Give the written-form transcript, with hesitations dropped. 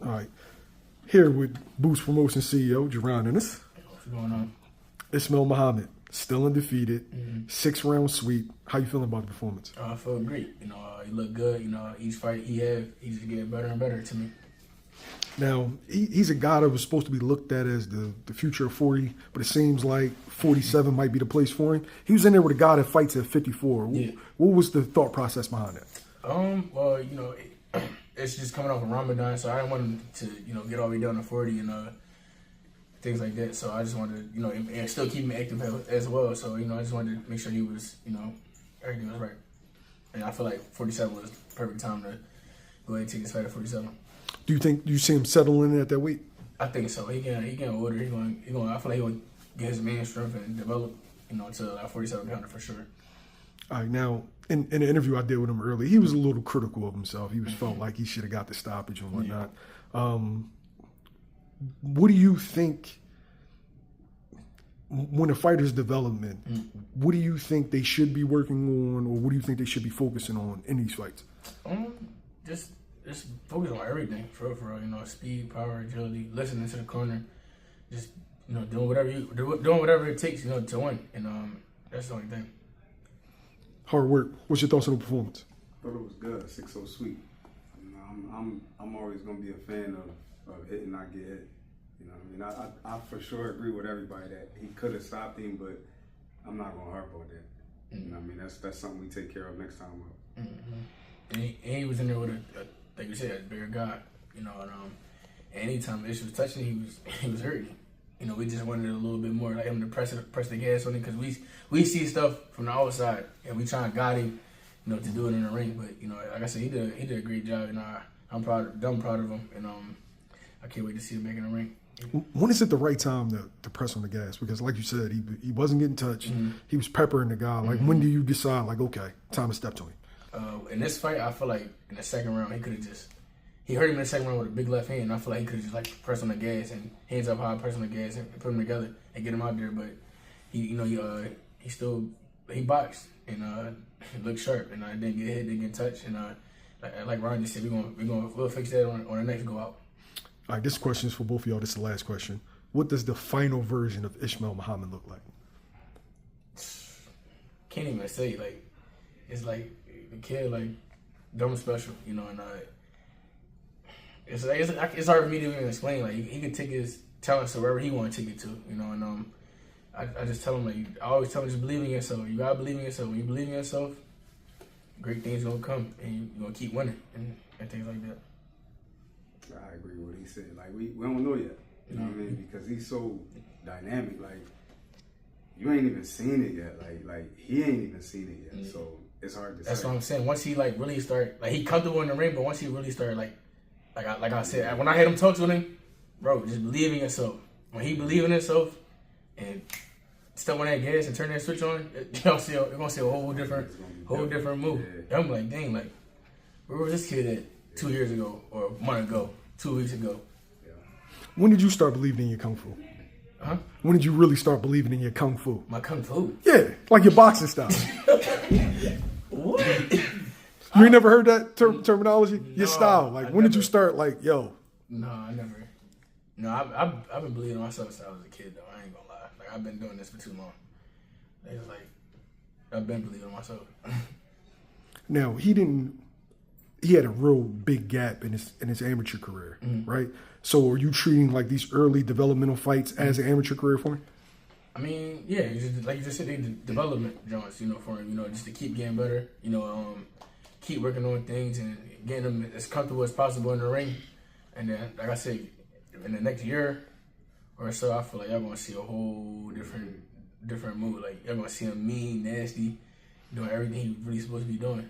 All right. Here with Boost Promotion CEO, Jaron Ennis. What's going on? Ismail Muhammad, still undefeated, 6-round sweep. How you feeling about the performance? I feel great. He looked good. Each fight he's just getting better and better to me. Now, he's a guy that was supposed to be looked at as the future of 40, but it seems like 47 might be the place for him. He was in there with a guy that fights at 54. Yeah. What was the thought process behind that? Well, it's just coming off of Ramadan, so I didn't want him to, get all the way down to 40 and things like that. So I just wanted to, and still keep him active as well. So, I just wanted to make sure he was, everything was right. And I feel like 47 was the perfect time to go ahead and take this fight at 47. Do you see him settling in at that weight? I think so. He getting older. I feel like he will get his man strength and develop, to that 47 pounder for sure. All right, now, in the interview I did with him earlier, he was a little critical of himself. He felt like he should have got the stoppage and whatnot. Yeah. What do you think, when a fighter's development, what do you think they should be working on, or what do you think they should be focusing on in these fights? Just focus on everything, for real. Speed, power, agility, listening to the corner, just doing whatever it takes, to win, and that's the only thing. Hard work. What's your thoughts on the performance? I thought it was good. 6-0 sweep. I'm always gonna be a fan of hit and not get hit. I for sure agree with everybody that he could have stopped him, but I'm not gonna harp on that. That's something we take care of next time up. And he was in there with like you said, a bigger guy, and anytime Ish was touching, he was hurting. We just wanted a little bit more, like him to press the gas on him, because we see stuff from the outside, and we try and guide him, to do it in the ring. But like I said, he did a great job, and I'm proud of him, and I can't wait to see him back in the ring. When is it the right time to press on the gas? Because like you said, he wasn't getting touched. He was peppering the guy. Like when do you decide, like, okay, time to step to him? In this fight, I feel like in the second round, he hurt him in the second round with a big left hand. And I feel like he could have just pressed on the gas and hands up high, press on the gas and put them together and get him out there. But he boxed and looked sharp, and I didn't get hit, didn't get touched. And like Ryan just said, we'll fix that on the next go out. All right, this question is for both of y'all. This is the last question. What does the final version of Ismail Muhammad look like? Can't even say. Like, it's like the kid, dumb special, and it's hard for me to even explain. Like, he could take his talents to wherever he want to take it to, and I just tell him, I always tell him, just believe in yourself. You gotta believe in yourself. When you believe in yourself, great things gonna come, and you're gonna keep winning and things like that. I agree with what he said. Like, we don't know yet, you know what I mean? Because he's so dynamic. Like, you ain't even seen it yet. Like he ain't even seen it yet. So it's hard to say. That's what I'm saying. Once he really start, he comfortable in the ring, but once he really start, like I said, when I had him talk to him, bro, just believe in yourself. When he believe in himself and step on that gas and turn that switch on, you're gonna see a whole different move. Yeah. I'm like, dang, where was this kid at 2 years ago, or a month ago, 2 weeks ago? Yeah. When did you start believing in your kung fu? Huh? When did you really start believing in your kung fu? My kung fu? Yeah, like your boxing style. What? You ain't never heard that terminology? No, your style. When did you start, yo? No, I never. No, I've been believing in myself since I was a kid, though. I ain't gonna lie. I've been doing this for too long. It's I've been believing in myself. Now, he had a real big gap in his amateur career, right? So are you treating these early developmental fights as an amateur career for him? I mean, yeah, like you just said, they development joints, for him, just to keep getting better, keep working on things and getting them as comfortable as possible in the ring. And then, like I said, in the next year or so, I feel like y'all gonna see a whole different move. Like, y'all gonna see him mean, nasty, doing everything he really supposed to be doing.